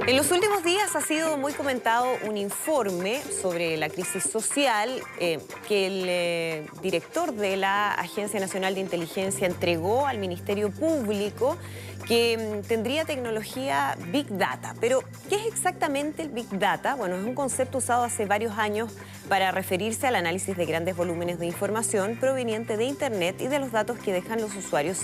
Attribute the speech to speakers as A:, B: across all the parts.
A: En los últimos días ha sido muy comentado un informe sobre la crisis social que el director de la Agencia Nacional de Inteligencia entregó al Ministerio Público, que tendría tecnología Big Data. Pero, ¿qué es exactamente el Big Data? Bueno, es un concepto usado hace varios años para referirse al análisis de grandes volúmenes de información proveniente de Internet y de los datos que dejan los usuarios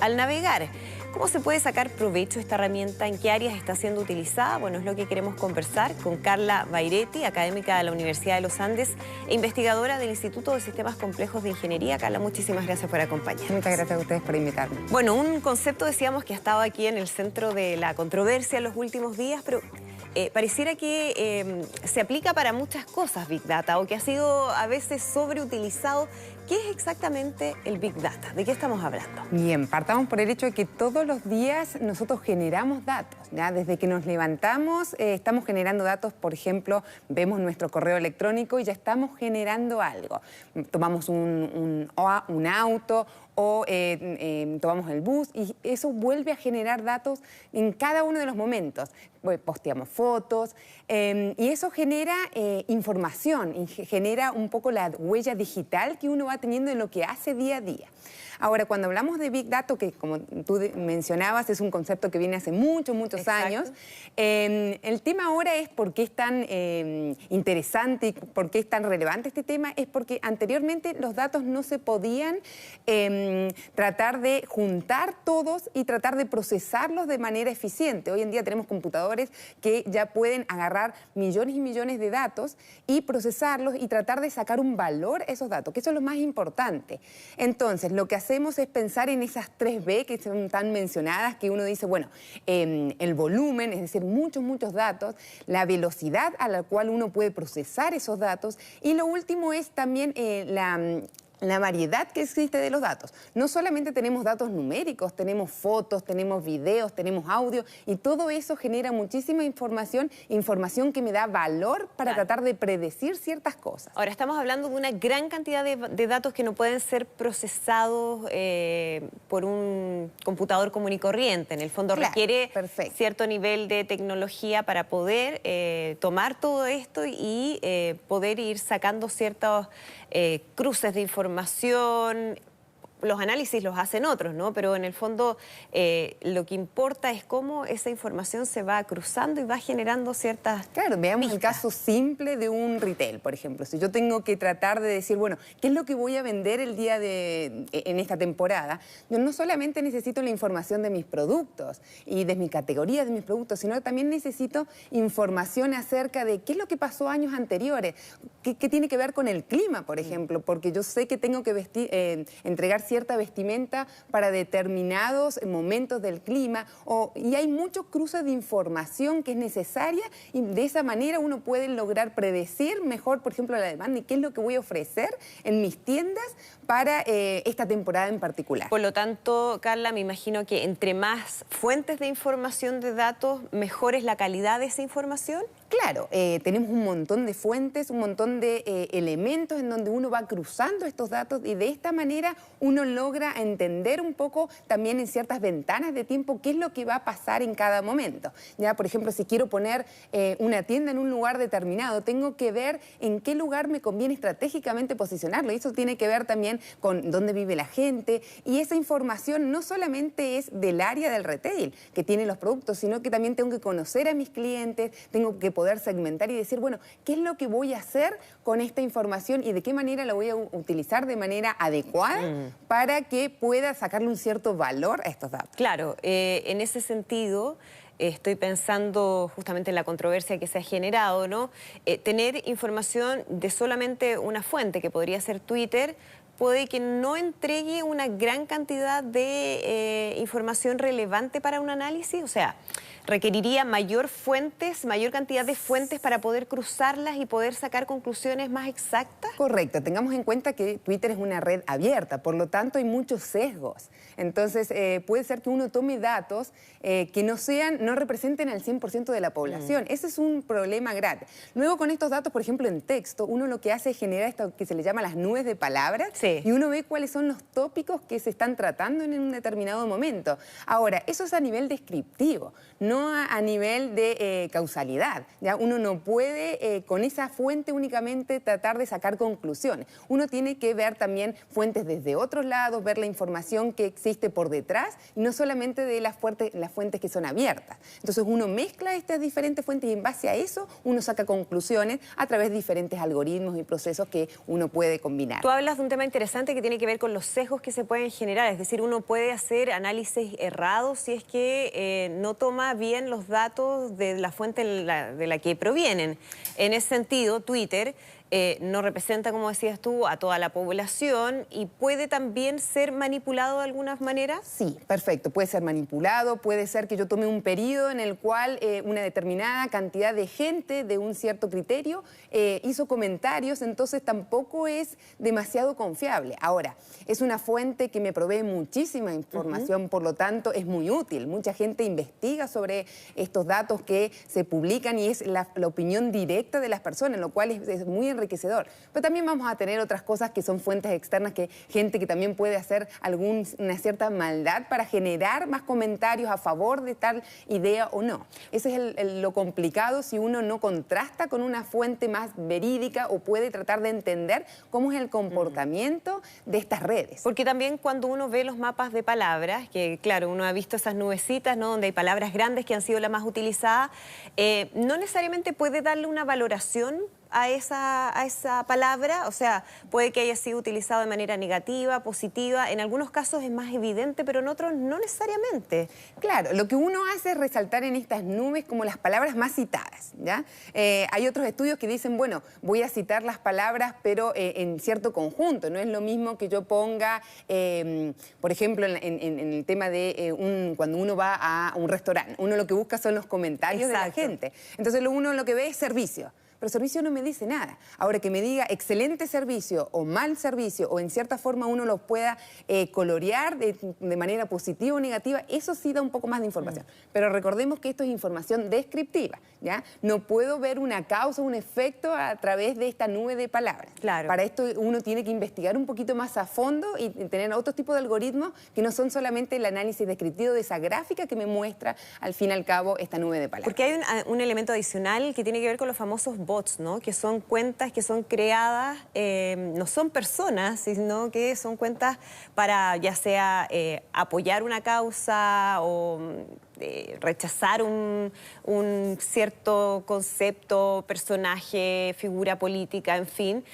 A: al navegar. ¿Cómo se puede sacar provecho de esta herramienta? ¿En qué áreas está siendo utilizada? Bueno, es lo que queremos conversar con Carla Bairetti, académica de la Universidad de los Andes e investigadora del Instituto de Sistemas Complejos de Ingeniería. Carla, muchísimas gracias por acompañarnos.
B: Muchas gracias a ustedes por invitarme.
A: Bueno, un concepto, decíamos, que ha estado aquí en el centro de la controversia en los últimos días, pero pareciera que se aplica para muchas cosas Big Data, o que ha sido a veces sobreutilizado. ¿Qué es exactamente el Big Data? ¿De qué estamos hablando?
B: Bien, partamos por el hecho de que todos los días nosotros generamos datos, ¿ya? Desde que nos levantamos estamos generando datos. Por ejemplo, vemos nuestro correo electrónico y ya estamos generando algo. Tomamos un auto o tomamos el bus y eso vuelve a generar datos en cada uno de los momentos. Posteamos fotos y eso genera información, genera un poco la huella digital que uno va teniendo en lo que hace día a día. Ahora, cuando hablamos de Big Data, que como tú mencionabas, es un concepto que viene hace muchos años, el tema ahora es por qué es tan interesante y por qué es tan relevante este tema, es porque anteriormente los datos no se podían tratar de juntar todos y tratar de procesarlos de manera eficiente. Hoy en día tenemos computadores que ya pueden agarrar millones y millones de datos y procesarlos y tratar de sacar un valor a esos datos, que eso es lo más importante. Entonces, lo que hacemos es pensar en esas 3B que son tan mencionadas, que uno dice, bueno, el volumen, es decir, muchos datos, la velocidad a la cual uno puede procesar esos datos, y lo último es también la variedad que existe de los datos. No solamente tenemos datos numéricos, tenemos fotos, tenemos videos, tenemos audio, y todo eso genera muchísima información que me da valor para tratar de predecir ciertas cosas.
A: Ahora, estamos hablando de una gran cantidad de datos que no pueden ser procesados por un computador común y corriente. En el fondo, claro, requiere cierto nivel de tecnología para poder tomar todo esto y poder ir sacando ciertos cruces de información. Los análisis los hacen otros, ¿no? Pero en el fondo lo que importa es cómo esa información se va cruzando y va generando ciertas...
B: Claro, veamos el caso simple de un retail, por ejemplo. Si yo tengo que tratar de decir, bueno, ¿qué es lo que voy a vender el día en esta temporada? Yo no solamente necesito la información de mis productos y de mi categoría de mis productos, sino que también necesito información acerca de qué es lo que pasó años anteriores, qué tiene que ver con el clima, por ejemplo, porque yo sé que tengo que entregar cierta vestimenta para determinados momentos del clima, y hay muchos cruces de información que es necesaria, y de esa manera uno puede lograr predecir mejor, por ejemplo, la demanda y qué es lo que voy a ofrecer en mis tiendas para esta temporada en particular.
A: Por lo tanto, Carla, me imagino que entre más fuentes de información de datos, mejor es la calidad de esa información.
B: Claro, tenemos un montón de fuentes, un montón de elementos en donde uno va cruzando estos datos, y de esta manera uno logra entender un poco también en ciertas ventanas de tiempo qué es lo que va a pasar en cada momento. Ya, por ejemplo, si quiero poner una tienda en un lugar determinado, tengo que ver en qué lugar me conviene estratégicamente posicionarlo, y eso tiene que ver también con dónde vive la gente, y esa información no solamente es del área del retail que tiene los productos, sino que también tengo que conocer a mis clientes, tengo que poder segmentar y decir, bueno, ¿qué es lo que voy a hacer con esta información y de qué manera la voy a utilizar de manera adecuada para que pueda sacarle un cierto valor a estos datos?
A: Claro, en ese sentido, estoy pensando justamente en la controversia que se ha generado, ¿no? Tener información de solamente una fuente, que podría ser Twitter, puede que no entregue una gran cantidad de información relevante para un análisis. O sea, requeriría mayor cantidad de fuentes para poder cruzarlas y poder sacar conclusiones más exactas.
B: Correcto. Tengamos en cuenta que Twitter es una red abierta, por lo tanto hay muchos sesgos. Entonces puede ser que uno tome datos que no representen al 100% de la población. Ese es un problema grave. Luego, con estos datos, por ejemplo, en texto, uno lo que hace es generar esto que se le llama las nubes de palabras,
A: Sí.
B: Y uno ve cuáles son los tópicos que se están tratando en un determinado momento. Ahora, eso es a nivel descriptivo, no a nivel de causalidad. ¿Ya? Uno no puede con esa fuente únicamente tratar de sacar conclusiones. Uno tiene que ver también fuentes desde otros lados, ver la información que existe por detrás y no solamente de las fuentes que son abiertas. Entonces uno mezcla estas diferentes fuentes y en base a eso uno saca conclusiones a través de diferentes algoritmos y procesos que uno puede combinar.
A: Tú hablas de un tema interesante que tiene que ver con los sesgos que se pueden generar, es decir, uno puede hacer análisis errados si es que no toma bien los datos de la fuente de la que provienen. En ese sentido, Twitter no representa, como decías tú, a toda la población y puede también ser manipulado de algunas maneras.
B: Sí, perfecto. Puede ser manipulado, puede ser que yo tome un periodo en el cual una determinada cantidad de gente de un cierto criterio hizo comentarios, entonces tampoco es demasiado confiable. Ahora, es una fuente que me provee muchísima información, por lo tanto es muy útil. Mucha gente investiga sobre estos datos que se publican y es la opinión directa de las personas, lo cual es muy enriquecedor. Pero también vamos a tener otras cosas que son fuentes externas, que gente que también puede hacer una cierta maldad para generar más comentarios a favor de tal idea o no. Ese es lo complicado si uno no contrasta con una fuente más verídica o puede tratar de entender cómo es el comportamiento de estas redes.
A: Porque también cuando uno ve los mapas de palabras, que claro, uno ha visto esas nubecitas, ¿no?, donde hay palabras grandes que han sido las más utilizadas, no necesariamente puede darle una valoración a esa palabra, o sea, puede que haya sido utilizado de manera negativa, positiva, en algunos casos es más evidente, pero en otros no necesariamente.
B: Claro, lo que uno hace es resaltar en estas nubes como las palabras más citadas, ¿ya? Hay otros estudios que dicen, bueno, voy a citar las palabras, pero en cierto conjunto, no es lo mismo que yo ponga, por ejemplo, en el tema de cuando uno va a un restaurante, uno lo que busca son los comentarios de la gente. Entonces uno lo que ve es servicio. Pero servicio no me dice nada. Ahora, que me diga excelente servicio o mal servicio, o en cierta forma uno lo pueda colorear de manera positiva o negativa, eso sí da un poco más de información. Pero recordemos que esto es información descriptiva, ¿ya? No puedo ver una causa, un efecto a través de esta nube de palabras.
A: Claro.
B: Para esto uno tiene que investigar un poquito más a fondo y tener otro tipo de algoritmos que no son solamente el análisis descriptivo de esa gráfica que me muestra al fin y al cabo esta nube de palabras.
A: Porque hay un elemento adicional que tiene que ver con los famosos bots, ¿no? Que son cuentas que son creadas, no son personas, sino que son cuentas para ya sea apoyar una causa o rechazar un cierto concepto, personaje, figura política, en fin.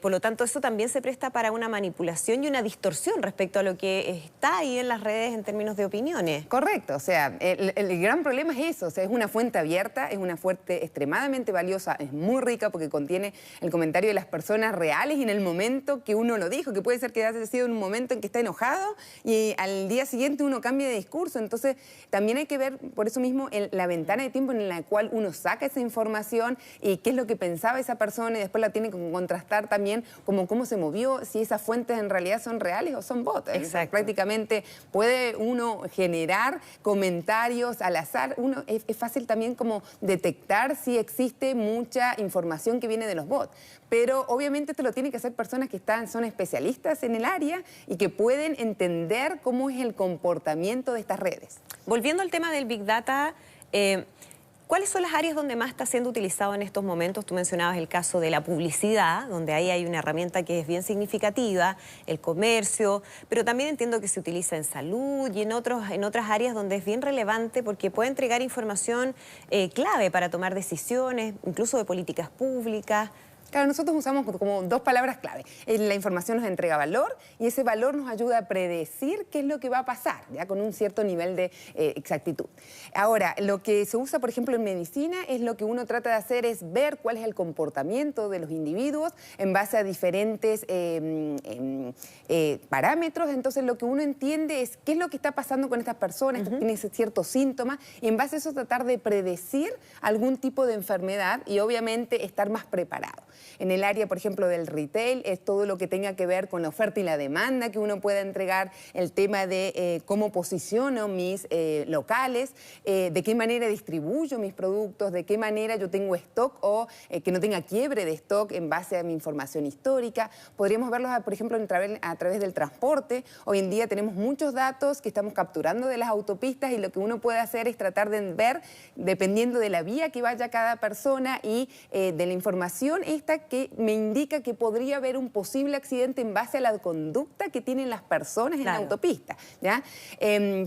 A: Por lo tanto, eso también se presta para una manipulación y una distorsión respecto a lo que está ahí en las redes en términos de opiniones.
B: Correcto, o sea, el gran problema es eso, o sea, es una fuente abierta, es una fuente extremadamente valiosa, es muy rica porque contiene el comentario de las personas reales y en el momento que uno lo dijo, que puede ser que haya sido en un momento en que está enojado y al día siguiente uno cambia de discurso. Entonces, también hay que ver, por eso mismo, la ventana de tiempo en la cual uno saca esa información y qué es lo que pensaba esa persona y después la tiene que contrastar también como cómo se movió, si esas fuentes en realidad son reales o son bots.
A: Exacto.
B: Prácticamente puede uno generar comentarios al azar. Es fácil también como detectar si existe mucha información que viene de los bots. Pero obviamente esto lo tienen que hacer personas que son especialistas en el área y que pueden entender cómo es el comportamiento de estas redes.
A: Volviendo al tema del Big Data, ¿cuáles son las áreas donde más está siendo utilizado en estos momentos? Tú mencionabas el caso de la publicidad, donde ahí hay una herramienta que es bien significativa, el comercio, pero también entiendo que se utiliza en salud y en otras áreas donde es bien relevante porque puede entregar información clave para tomar decisiones, incluso de políticas públicas.
B: Claro, nosotros usamos como dos palabras clave. La información nos entrega valor y ese valor nos ayuda a predecir qué es lo que va a pasar, ya con un cierto nivel de exactitud. Ahora, lo que se usa, por ejemplo, en medicina es lo que uno trata de hacer es ver cuál es el comportamiento de los individuos en base a diferentes parámetros. Entonces, lo que uno entiende es qué es lo que está pasando con estas personas, tienen ciertos síntomas, y en base a eso tratar de predecir algún tipo de enfermedad y obviamente estar más preparado. En el área, por ejemplo, del retail, es todo lo que tenga que ver con la oferta y la demanda que uno pueda entregar, el tema de cómo posiciono mis locales, de qué manera distribuyo mis productos, de qué manera yo tengo stock o que no tenga quiebre de stock en base a mi información histórica. Podríamos verlos, por ejemplo, a través del transporte. Hoy en día tenemos muchos datos que estamos capturando de las autopistas y lo que uno puede hacer es tratar de ver, dependiendo de la vía que vaya cada persona y de la información esta que me indica que podría haber un posible accidente en base a la conducta que tienen las personas en la autopista, ¿ya?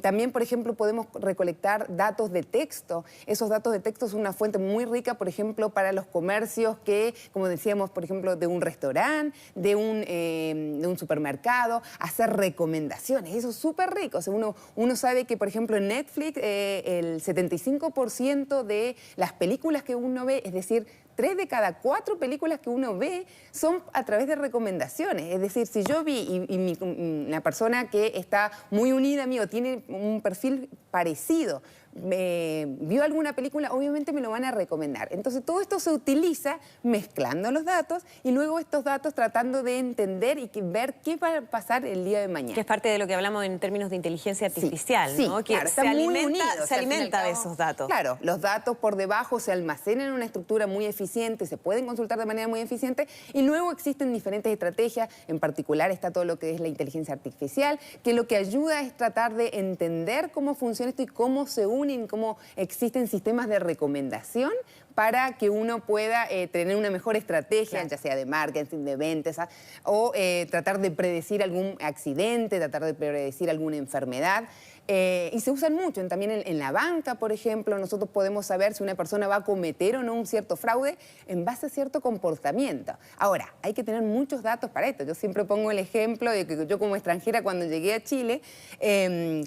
B: También, por ejemplo, podemos recolectar datos de texto. Esos datos de texto son una fuente muy rica, por ejemplo, para los comercios que, como decíamos, por ejemplo, de un restaurante, de un supermercado, hacer recomendaciones. Eso es súper rico. O sea, uno sabe que, por ejemplo, en Netflix el 75% de las películas que uno ve, es decir, 3 de cada 4 películas que uno ve son a través de recomendaciones. Es decir, si yo vi y la persona que está muy unida a mí o tiene un perfil parecido, vio alguna película, obviamente me lo van a recomendar. Entonces todo esto se utiliza mezclando los datos y luego estos datos tratando de entender y ver qué va a pasar el día de mañana.
A: Que es parte de lo que hablamos en términos de inteligencia artificial,
B: sí,
A: ¿no?
B: Sí, claro,
A: que
B: está muy unido,
A: se alimenta de esos datos.
B: Claro, los datos por debajo se almacenan en una estructura muy eficiente, se pueden consultar de manera muy eficiente y luego existen diferentes estrategias, en particular está todo lo que es la inteligencia artificial, que lo que ayuda es tratar de entender cómo funciona esto y cómo se unen, cómo existen sistemas de recomendación para que uno pueda tener una mejor estrategia, ya sea de marketing, de ventas, o tratar de predecir algún accidente, tratar de predecir alguna enfermedad. Y se usan mucho también en la banca, por ejemplo. Nosotros podemos saber si una persona va a cometer o no un cierto fraude en base a cierto comportamiento. Ahora, hay que tener muchos datos para esto. Yo siempre pongo el ejemplo de que yo como extranjera cuando llegué a Chile,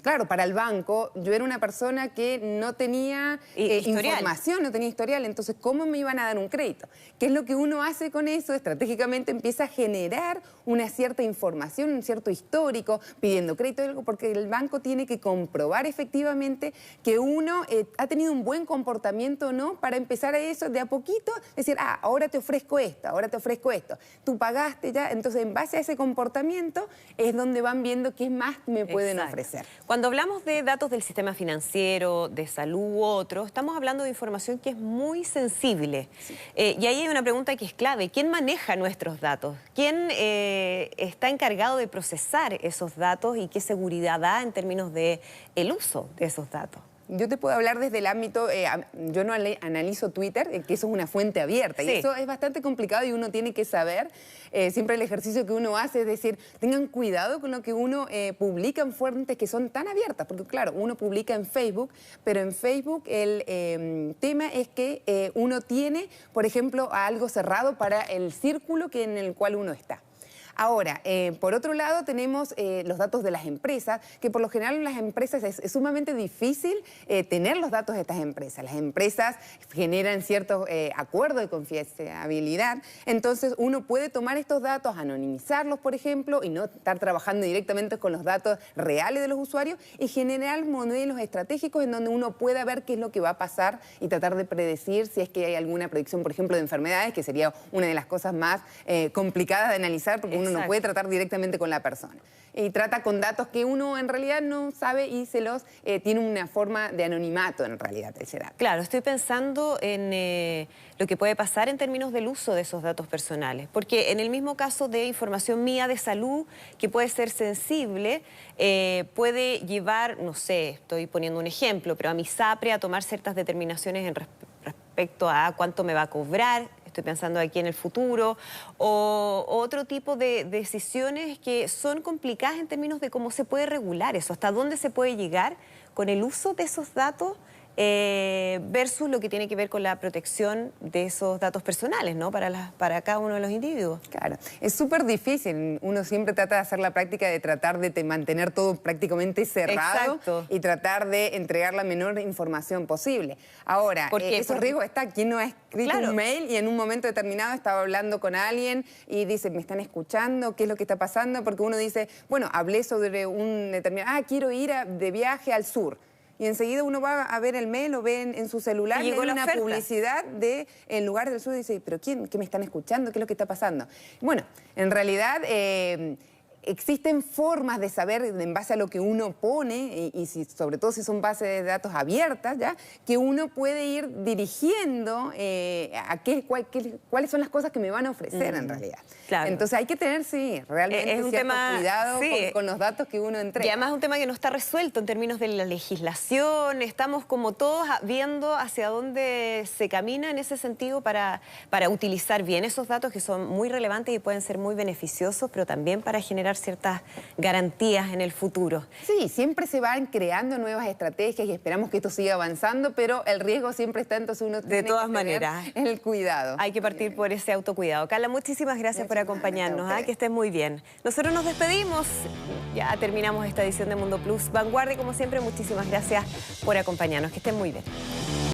B: claro, para el banco, yo era una persona que no tenía información, no tenía historial. Entonces, ¿cómo me iban a dar un crédito? ¿Qué es lo que uno hace con eso? Estratégicamente empieza a generar una cierta información, un cierto histórico, pidiendo crédito, porque el banco tiene que comprobar efectivamente que uno ha tenido un buen comportamiento o no para empezar a eso de a poquito, decir, ahora te ofrezco esto, ahora te ofrezco esto. Tú pagaste ya, entonces en base a ese comportamiento es donde van viendo qué más me pueden ofrecer.
A: Cuando hablamos de datos del sistema financiero, de salud u otro, estamos hablando de información que es muy sensible. Sí. Y ahí hay una pregunta que es clave. ¿Quién maneja nuestros datos? ¿Quién está encargado de procesar esos datos y qué seguridad da en términos de el uso de esos datos?
B: Yo te puedo hablar desde el ámbito, yo no analizo Twitter, que eso es una fuente abierta, y eso es bastante complicado y uno tiene que saber, siempre el ejercicio que uno hace es decir, tengan cuidado con lo que uno publica en fuentes que son tan abiertas, porque claro, uno publica en Facebook, pero en Facebook el tema es que uno tiene, por ejemplo, algo cerrado para el círculo en el cual uno está. Ahora, por otro lado, tenemos los datos de las empresas, que por lo general en las empresas es sumamente difícil tener los datos de estas empresas. Las empresas generan ciertos acuerdos de confidencialidad, entonces uno puede tomar estos datos, anonimizarlos, por ejemplo, y no estar trabajando directamente con los datos reales de los usuarios y generar modelos estratégicos en donde uno pueda ver qué es lo que va a pasar y tratar de predecir si es que hay alguna predicción, por ejemplo, de enfermedades, que sería una de las cosas más complicadas de analizar porque uno no puede tratar directamente con la persona. Y trata con datos que uno en realidad no sabe y se los tiene una forma de anonimato en realidad ese dato.
A: Claro, estoy pensando en lo que puede pasar en términos del uso de esos datos personales. Porque en el mismo caso de información mía de salud, que puede ser sensible, puede llevar, no sé, estoy poniendo un ejemplo, pero a mi SAPRE a tomar ciertas determinaciones respecto a cuánto me va a cobrar. Estoy pensando aquí en el futuro, o otro tipo de decisiones que son complicadas en términos de cómo se puede regular eso, hasta dónde se puede llegar con el uso de esos datos versus lo que tiene que ver con la protección de esos datos personales, ¿no? Para cada uno de los individuos.
B: Claro, es súper difícil. Uno siempre trata de hacer la práctica de tratar de mantener todo prácticamente cerrado. Exacto. Y tratar de entregar la menor información posible. Ahora, esos riesgos está. ¿Quién no ha escrito un mail y en un momento determinado estaba hablando con alguien y dice, ¿me están escuchando? ¿Qué es lo que está pasando? Porque uno dice, bueno, hablé sobre un determinado, quiero ir de viaje al sur. y enseguida uno va a ver el mail o ve en su celular y hay una publicidad en lugar del sur y dice, ¿pero quién? ¿Qué me están escuchando? ¿Qué es lo que está pasando? Bueno, en realidad existen formas de saber en base a lo que uno pone y sobre todo si son bases de datos abiertas, ¿ya? Que uno puede ir dirigiendo cuáles son las cosas que me van a ofrecer en realidad.
A: Claro.
B: Entonces hay que tener, sí, realmente cierto cuidado con los datos que uno entrega.
A: Y además es un tema que no está resuelto en términos de la legislación. Estamos como todos viendo hacia dónde se camina en ese sentido para utilizar bien esos datos que son muy relevantes y pueden ser muy beneficiosos, pero también para generar ciertas garantías en el futuro.
B: Sí, siempre se van creando nuevas estrategias y esperamos que esto siga avanzando, pero el riesgo siempre está, entonces uno tiene
A: de todas maneras
B: el cuidado.
A: Hay que partir por ese autocuidado. Carla, muchísimas gracias por acompañarnos, que estés muy bien. Nosotros nos despedimos, ya terminamos esta edición de Mundo Plus Vanguardia, como siempre, muchísimas gracias por acompañarnos, que estén muy bien.